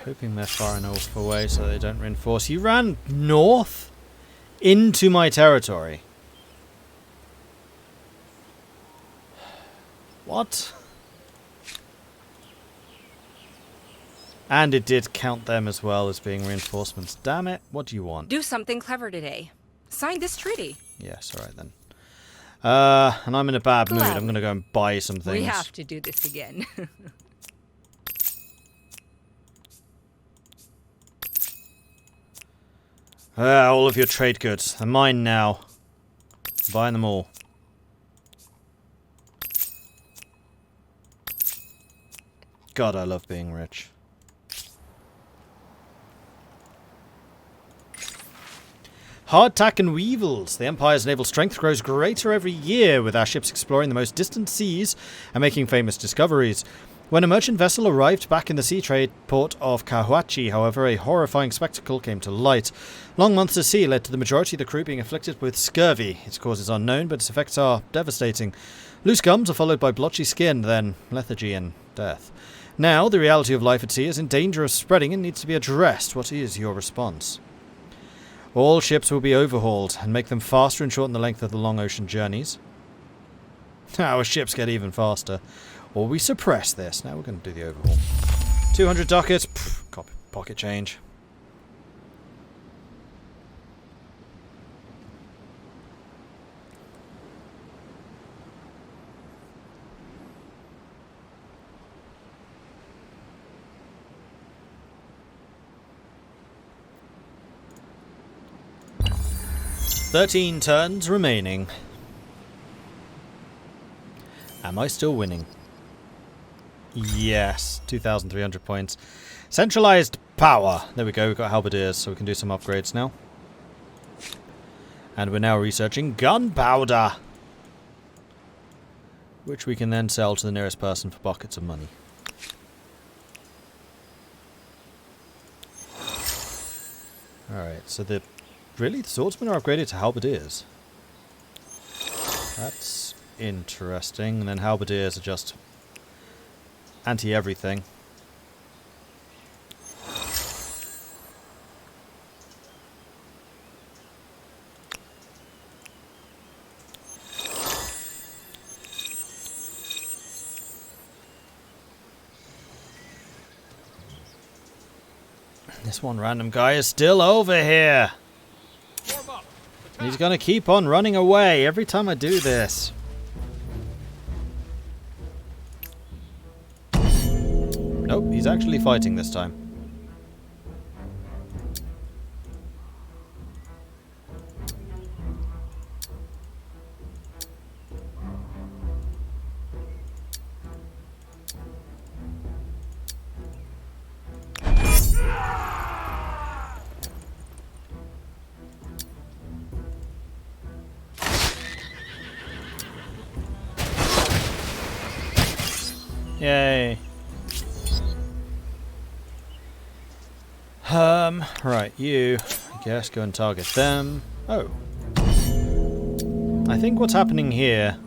Hoping they're far enough away so they don't reinforce. You ran north into my territory. What? And it did count them as well as being reinforcements. Damn it. What do you want? Do something clever today. Sign this treaty. Yes, alright then. And I'm in a bad mood. I'm going to go and buy some things. We have to do this again. All of your trade goods. They're mine now. I'm buying them all. God, I love being rich. Hardtack and Weevils. The Empire's naval strength grows greater every year, with our ships exploring the most distant seas and making famous discoveries. When a merchant vessel arrived back in the sea trade port of Kahuachi, however, a horrifying spectacle came to light. Long months at sea led to the majority of the crew being afflicted with scurvy. Its cause is unknown, but its effects are devastating. Loose gums are followed by blotchy skin, then lethargy and death. Now, the reality of life at sea is in danger of spreading and needs to be addressed. What is your response? All ships will be overhauled and make them faster and shorten the length of the long ocean journeys. Our ships get even faster. Or we suppress this. Now we're going to do the overhaul. 200 ducats. Pff, copy, pocket change. "13 turns remaining. Am I still winning? Yes, 2,300 points. Centralized power. There we go, we've got halberdiers, so we can do some upgrades now. And we're now researching gunpowder, which we can then sell to the nearest person for buckets of money. Alright, so the swordsmen are upgraded to halberdiers. That's interesting. And then halberdiers are just anti-everything. This one random guy is still over here. He's gonna keep on running away every time I do this. Nope, he's actually fighting this time. Yay. Right, you, I guess, go and target them. Oh. I think what's happening here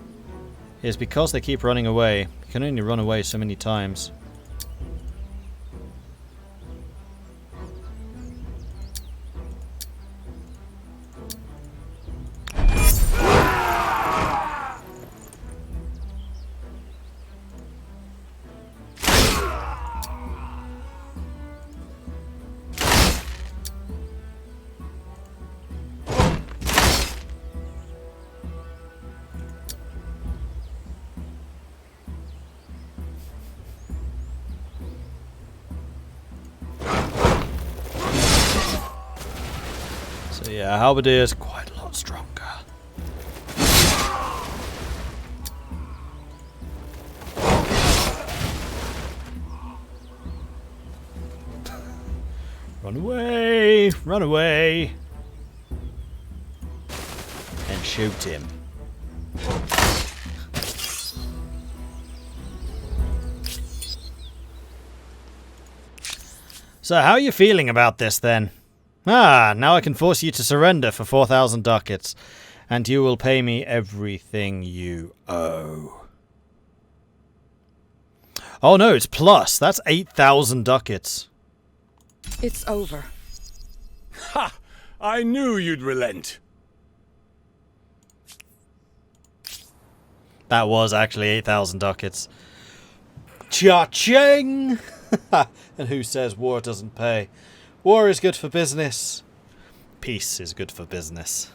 is because they keep running away. You can only run away so many times. So yeah, halberdier is quite a lot stronger. Run away! Run away! And shoot him. So how are you feeling about this then? Ah, now I can force you to surrender for 4,000 ducats, and you will pay me everything you owe. Oh no, it's plus. That's 8,000 ducats. It's over. Ha! I knew you'd relent. That was actually 8,000 ducats. Cha-ching! And who says war doesn't pay? War is good for business. Peace is good for business.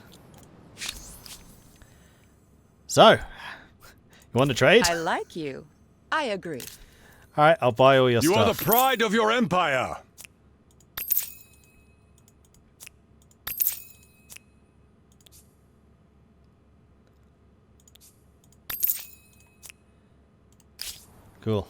So, you want to trade? I like you. I agree. Alright, I'll buy all your You stuff. are the pride of your empire. Cool.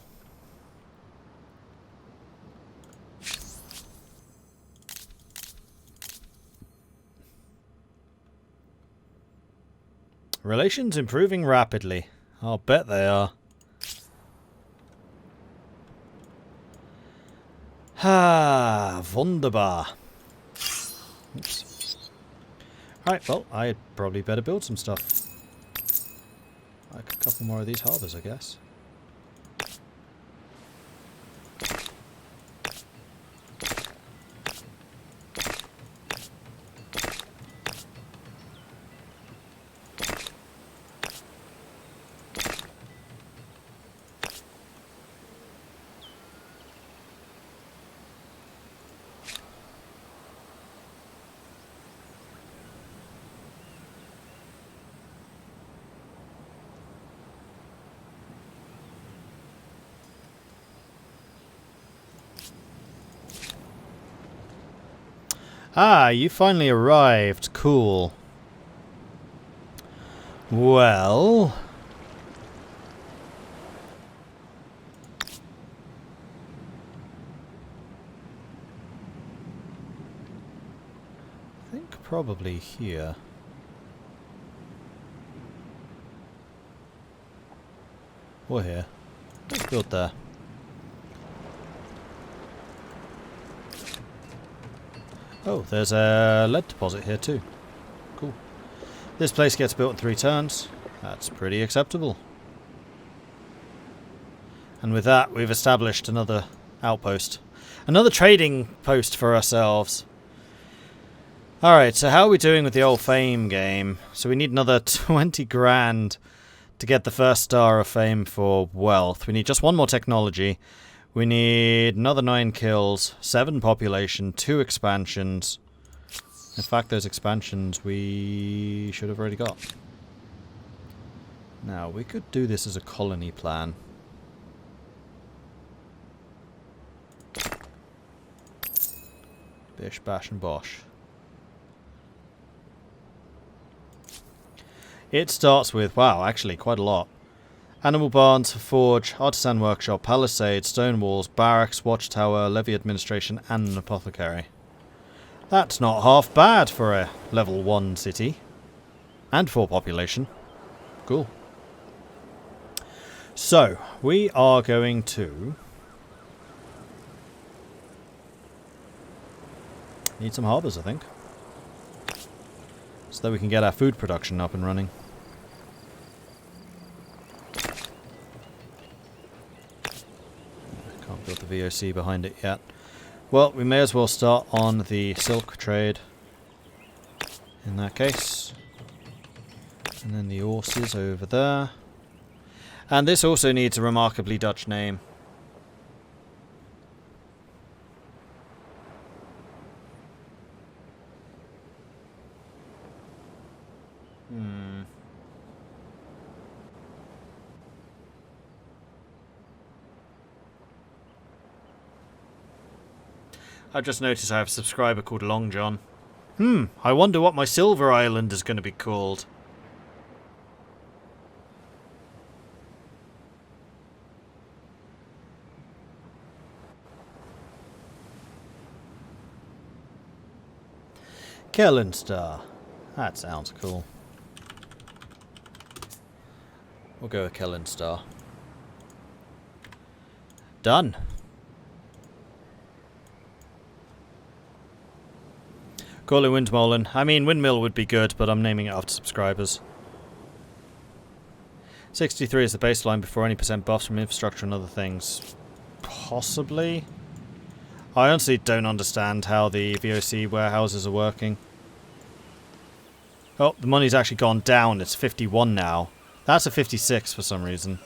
Relations improving rapidly. I'll bet they are. Ah, wunderbar. Oops. Alright, well, I'd probably better build some stuff. Like a couple more of these harbours, I guess. Ah, you finally arrived. Cool. Well... I think probably here. Or here. Let's build there. Oh, there's a lead deposit here too. Cool. This place gets built in 3 turns. That's pretty acceptable. And with that, we've established another outpost. Another trading post for ourselves. Alright, so how are we doing with the old fame game? So we need another 20 grand to get the first star of fame for wealth. We need just 1 more technology. We need another 9 kills, 7 population, 2 expansions. In fact, those expansions we should have already got. Now, we could do this as a colony plan. Bish, bash, and bosh. It starts with, wow, actually quite a lot. Animal barns, forge, artisan workshop, palisade, stone walls, barracks, watchtower, levy administration, and an apothecary. That's not half bad for a level 1 city. And 4 population. Cool. So, we are going to... need some harbours, I think. So that we can get our food production up and running. Can't build the VOC behind it yet. Well, we may as well start on the silk trade. In that case. And then the horses over there. And this also needs a remarkably Dutch name. I've just noticed I have a subscriber called Long John. I wonder what my silver island is going to be called. Kellenstar. That sounds cool. We'll go with Kellenstar. Done. Call it Windmolen. I mean, Windmill would be good, but I'm naming it after subscribers. 63 is the baseline before any percent buffs from infrastructure and other things. Possibly. I honestly don't understand how the VOC warehouses are working. Oh, the money's actually gone down. It's 51 now. That's a 56 for some reason.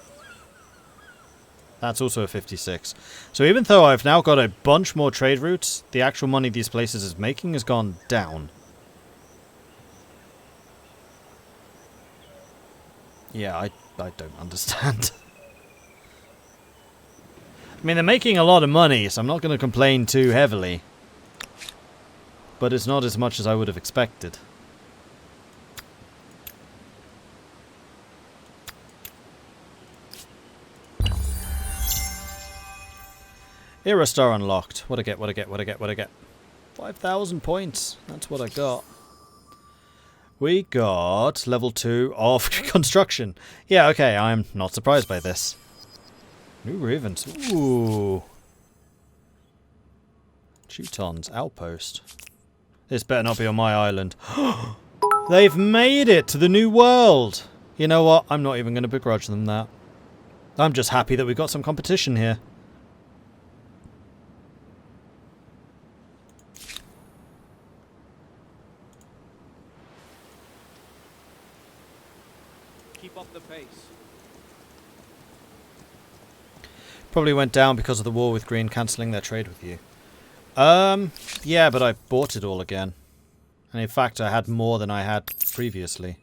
That's also a 56. So even though I've now got a bunch more trade routes, the actual money these places is making has gone down. Yeah, I don't understand. I mean, they're making a lot of money, so I'm not going to complain too heavily. But it's not as much as I would have expected. Era star unlocked. What I get, what I get, what I get, what I get. 5,000 points. That's what I got. We got level 2 of construction. Yeah, okay, I'm not surprised by this. New Ravens. Ooh. Teutons. Outpost. This better not be on my island. They've made it to the new world. You know what? I'm not even going to begrudge them that. I'm just happy that we've got some competition here. Keep up the pace. Probably went down because of the war with Green cancelling their trade with you. Yeah, but I bought it all again. And in fact, I had more than I had previously.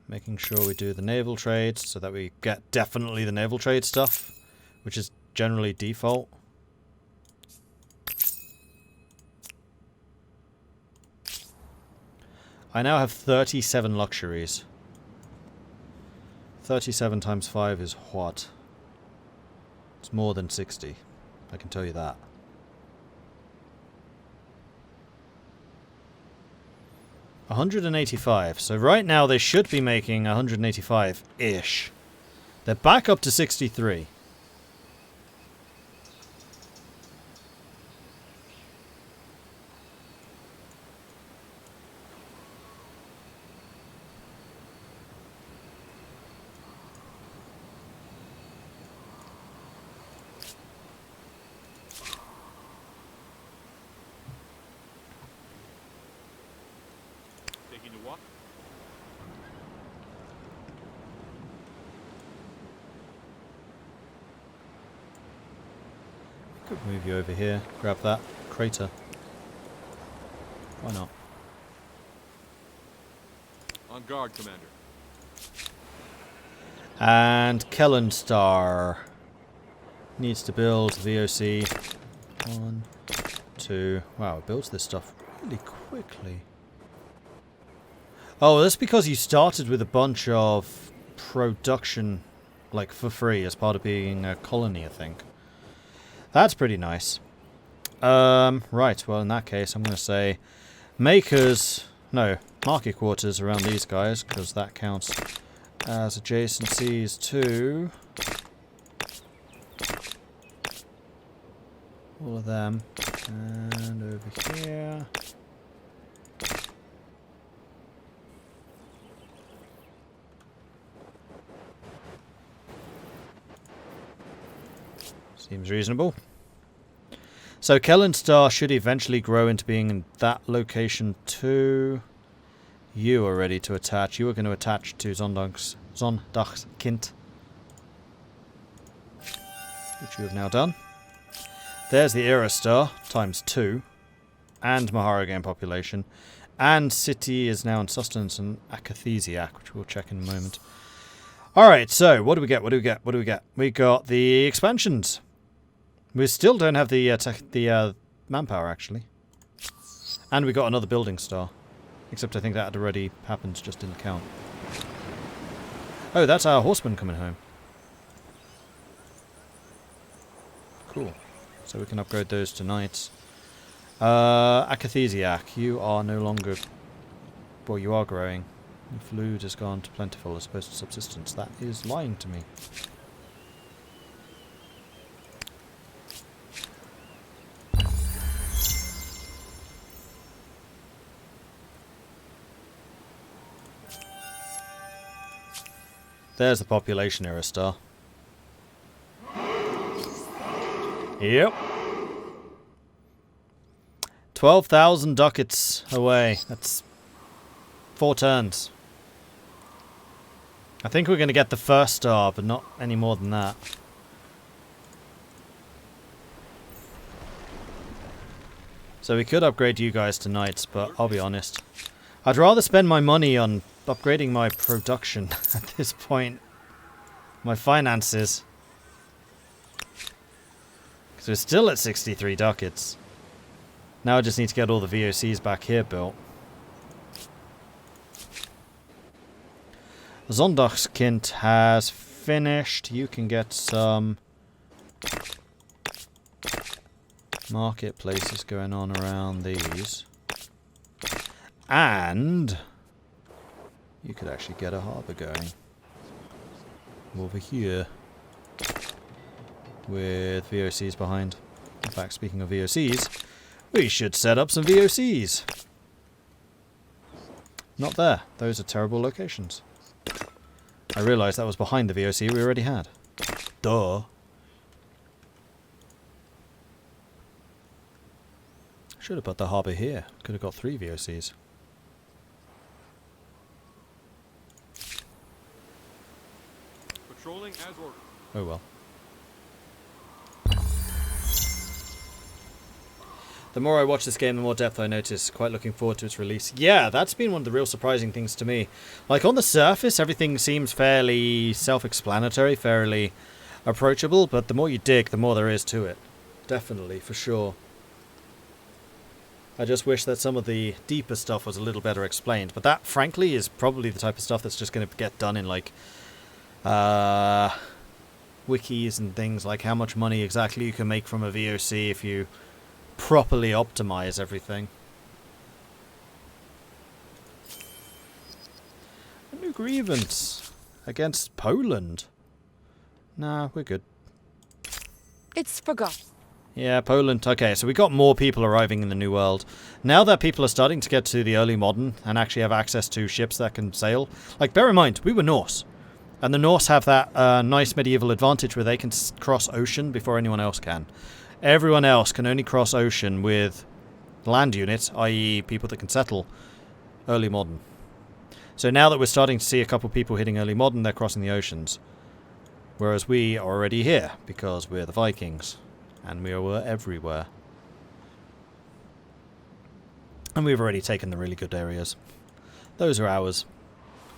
Making sure we do the naval trade so that we get definitely the naval trade stuff, which is generally default. I now have 37 luxuries. 37 times 5 is what? It's more than 60. I can tell you that. $185. So right now they should be making 185-ish. They're back up to 63. Taking a walk. Could move you over here. Grab that crater. Why not? On guard, Commander. And Kellenstar needs to build VOC. 1, 2. Wow, it builds this stuff really quickly. Oh, that's because you started with a bunch of production, like, for free as part of being a colony, I think. That's pretty nice. Right, well, in that case, I'm going to say market quarters around these guys, because that counts as adjacencies to all of them. And over here. Seems reasonable. So Kellenstar should eventually grow into being in that location too. You are ready to attach. You are going to attach to Zondagskind, which you have now done. There's the Era Star times 2, and Mahara game population, and city is now in sustenance and Akathesiac, which we'll check in a moment. All right, so what do we get? What do we get? What do we get? We got the expansions. We still don't have the manpower, actually. And we got another building star. Except I think that had already happened, just didn't count. Oh, that's our horseman coming home. Cool. So we can upgrade those to knights. Akathesiac, you are no longer... Well, you are growing. Food has gone to plentiful as opposed to subsistence. That is lying to me. There's the population era star. Yep. 12,000 ducats away. That's 4 turns. I think we're going to get the first star, but not any more than that. So we could upgrade you guys to knights, but I'll be honest. I'd rather spend my money on upgrading my production at this point. My finances. Because we're still at 63 ducats. Now I just need to get all the VOCs back here built. Zondachtskind has finished. You can get some marketplaces going on around these. And you could actually get a harbour going over here with VOCs behind. In fact, speaking of VOCs, we should set up some VOCs. Not there. Those are terrible locations. I realised that was behind the VOC we already had. Duh. Should have put the harbour here. Could have got 3 VOCs. Patrolling as ordered. Oh well. The more I watch this game, the more depth I notice. Quite looking forward to its release. Yeah, that's been one of the real surprising things to me. Like, on the surface, everything seems fairly self-explanatory, fairly approachable, but the more you dig, the more there is to it. Definitely, for sure. I just wish that some of the deeper stuff was a little better explained, but that, frankly, is probably the type of stuff that's just going to get done in, like, wikis and things, like how much money exactly you can make from a VOC if you properly optimize everything. A new grievance against Poland. Nah, we're good. It's forgotten. Yeah, Poland. Okay, so we got more people arriving in the New World. Now that people are starting to get to the early modern and actually have access to ships that can sail. Like, bear in mind, we were Norse. And the Norse have that nice medieval advantage where they can cross ocean before anyone else can. Everyone else can only cross ocean with land units, i.e. people that can settle early modern. So now that we're starting to see a couple people hitting early modern, they're crossing the oceans. Whereas we are already here, because we're the Vikings. And we were everywhere. And we've already taken the really good areas. Those are ours.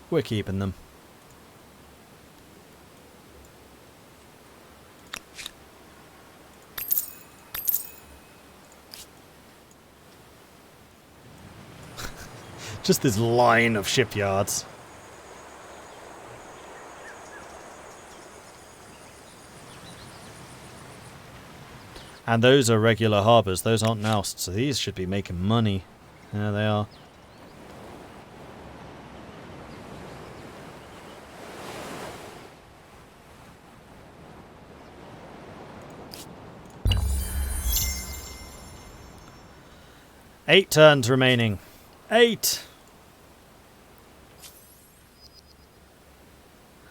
We're keeping them. Just this line of shipyards. And those are regular harbours. Those aren't nousts, so these should be making money. There they are. Eight turns remaining. 8!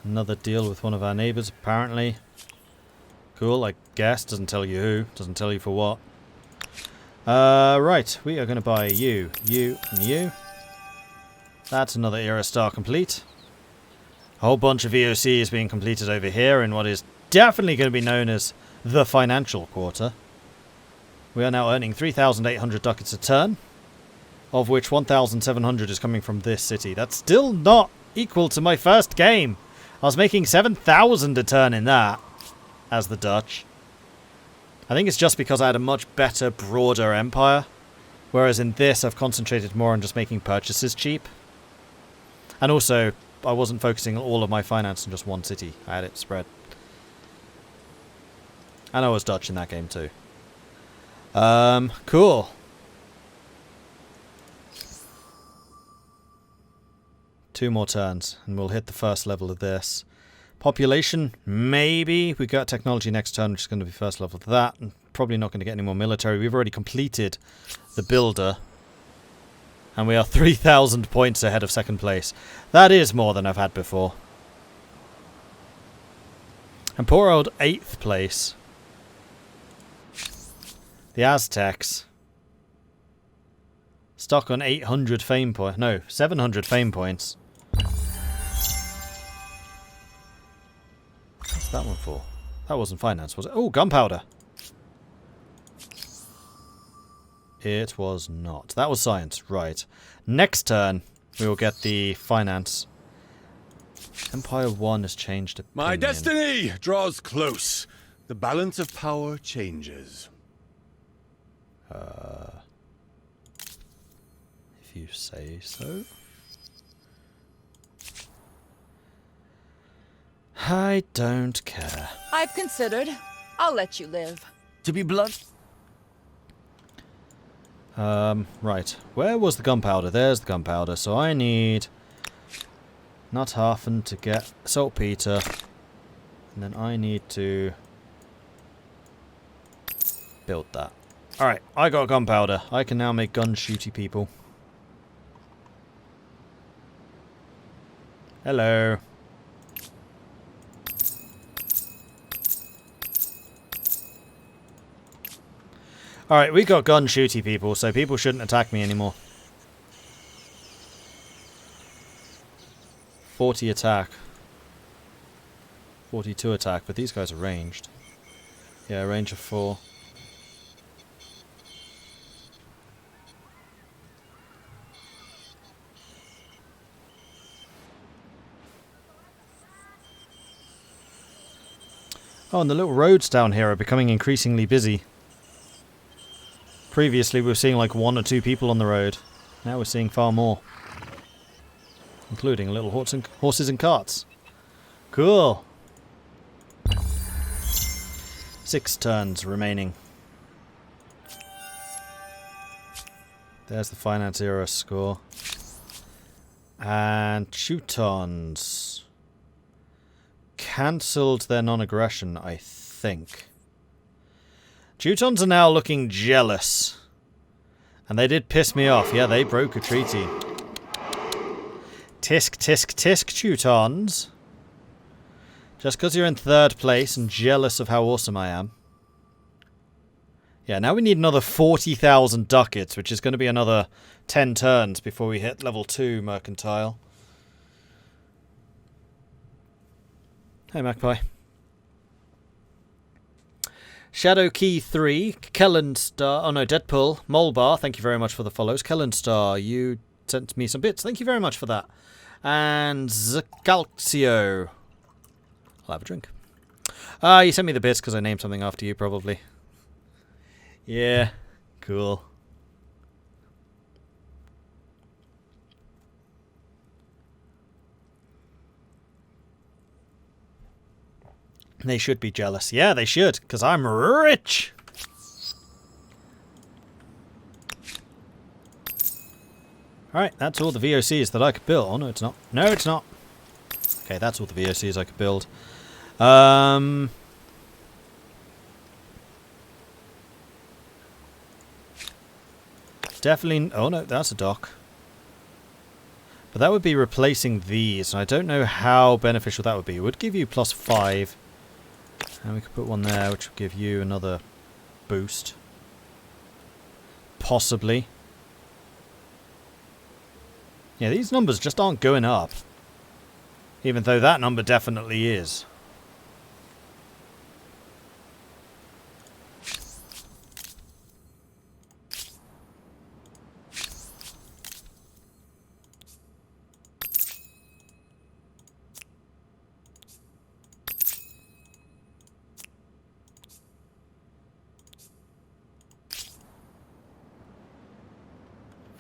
Another deal with one of our neighbours, apparently. Cool, I guess. Doesn't tell you who. Doesn't tell you for what. Right. We are going to buy you, you, and you. That's another era star complete. A whole bunch of VOCs being completed over here in what is definitely going to be known as the financial quarter. We are now earning 3,800 ducats a turn, of which 1,700 is coming from this city. That's still not equal to my first game. I was making 7,000 a turn in that, as the Dutch. I think it's just because I had a much better, broader empire, whereas in this I've concentrated more on just making purchases cheap. And also, I wasn't focusing all of my finance on just one city. I had it spread. And I was Dutch in that game too. Cool. Two more turns, and we'll hit the first level of this. Population, maybe. We got technology next turn, which is going to be first level of that. And probably not going to get any more military. We've already completed the builder. And we are 3,000 points ahead of second place. That is more than I've had before. And poor old 8th place. The Aztecs. Stock on 800 fame points. No, 700 fame points. What's that one for? That wasn't finance, was it? Oh, gunpowder. It was not. That was science. Right. Next turn, we will get the finance. Empire 1 has changed opinion. My destiny draws close. The balance of power changes. If you say so. I don't care. I've considered. I'll let you live. To be blunt, Right. Where was the gunpowder? There's the gunpowder. So I need Nuthafen to get saltpeter. And then I need to build that. Alright, I got gunpowder. I can now make gun shooty people. Hello. Alright, we got gun shooty people, so people shouldn't attack me anymore. 40 attack. 42 attack, but these guys are ranged. Yeah, range of 4. Oh, and the little roads down here are becoming increasingly busy. Previously we were seeing like 1 or 2 people on the road. Now we're seeing far more. Including little horses and carts. Cool. 6 turns remaining. There's the finance era score. And Teutons cancelled their non-aggression, I think. Teutons are now looking jealous. And they did piss me off. Yeah, they broke a treaty. Tisk, tisk, tisk, Teutons. Just because you're in 3rd place and jealous of how awesome I am. Yeah, now we need another 40,000 ducats, which is going to be another 10 turns before we hit level 2 mercantile. Hey, Magpie. Shadow Key 3, Kellenstar, oh no, Deadpool, Molbar, thank you very much for the follows. Kellenstar, you sent me some bits, thank you very much for that. And Zacalcio. I'll have a drink. You sent me the bits because I named something after you, probably. Yeah, cool. They should be jealous. Yeah, they should, because I'm rich! Alright, that's all the VOCs that I could build. Oh, no, it's not. No, it's not. Okay, that's all the VOCs I could build. Definitely... Oh, no, that's a dock. But that would be replacing these, and I don't know how beneficial that would be. It would give you +5. And we could put one there, which would give you another boost. Possibly. Yeah, these numbers just aren't going up. Even though that number definitely is.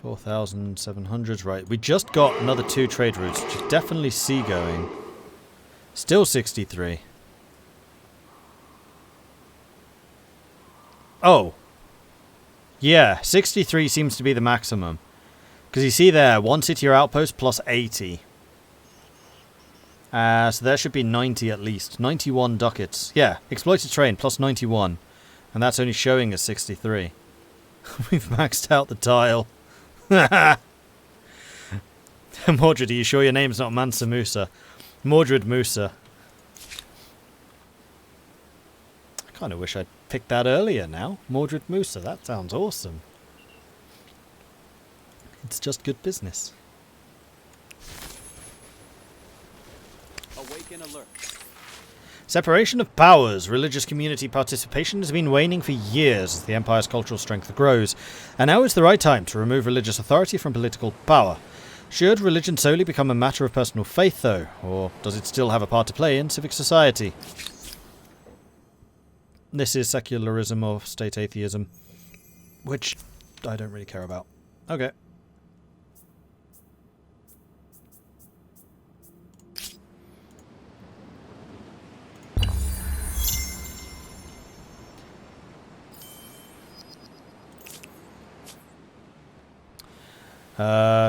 $4,700, right. We just got another 2 trade routes, which is definitely seagoing. Still 63. Oh. Yeah, 63 seems to be the maximum. Because you see there, 1 city or outpost plus 80. So there should be 90 at least. 91 ducats. Yeah, exploited terrain plus 91. And that's only showing as 63. We've maxed out the tile. Mordred, are you sure your name's not Mansa Musa? Mordred Musa. I kind of wish I'd picked that earlier now. Mordred Musa, that sounds awesome. It's just good business. Awaken alert. Separation of powers. Religious community participation has been waning for years as the Empire's cultural strength grows, and now is the right time to remove religious authority from political power. Should religion solely become a matter of personal faith, though, or does it still have a part to play in civic society? This is secularism or state atheism, which I don't really care about. Okay.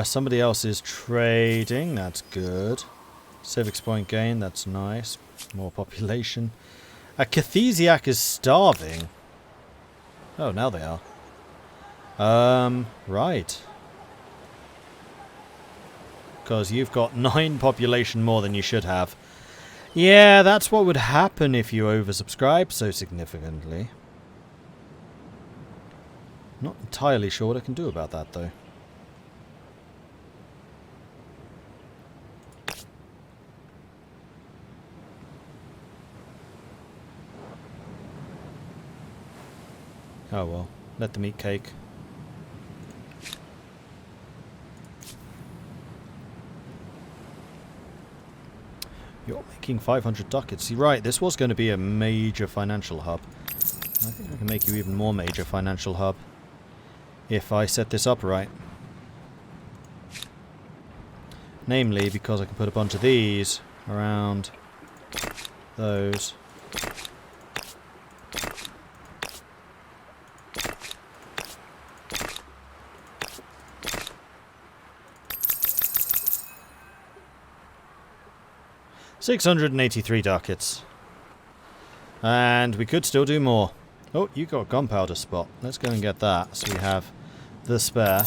Somebody else is trading, that's good. Civics point gain, that's nice. More population. A Cathesiac is starving. Oh, now they are. Right. Because you've got 9 population more than you should have. Yeah, that's what would happen if you oversubscribe so significantly. Not entirely sure what I can do about that, though. Oh well, let them eat cake. You're making 500 ducats. You're right, this was going to be a major financial hub. I think I can make you even more major financial hub if I set this up right. Namely, because I can put a bunch of these around those. $683 ducats. And we could still do more. Oh, you got a gunpowder spot. Let's go and get that so we have the spare.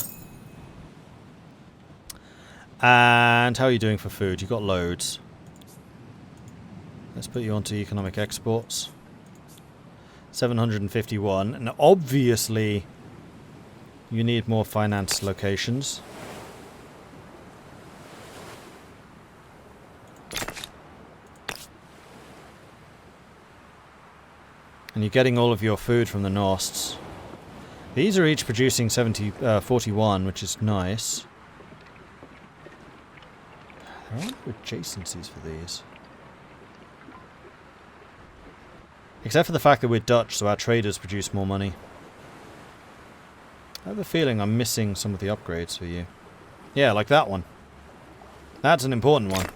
And how are you doing for food? You got loads. Let's put you onto economic exports. 751. And obviously you need more finance locations. And you're getting all of your food from the Norsts. These are each producing 41, which is nice. There are no adjacencies for these. Except for the fact that we're Dutch, so our traders produce more money. I have a feeling I'm missing some of the upgrades for you. Yeah, like that one. That's an important one.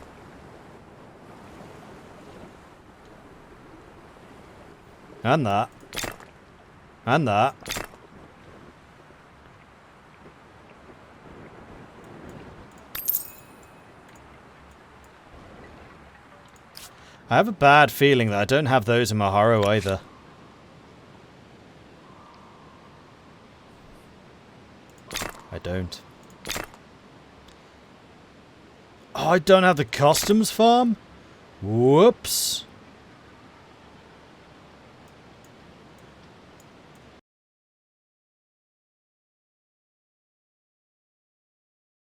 And that. And that. I have a bad feeling that I don't have those in Maharo either. I don't. Oh, I don't have the customs farm? Whoops.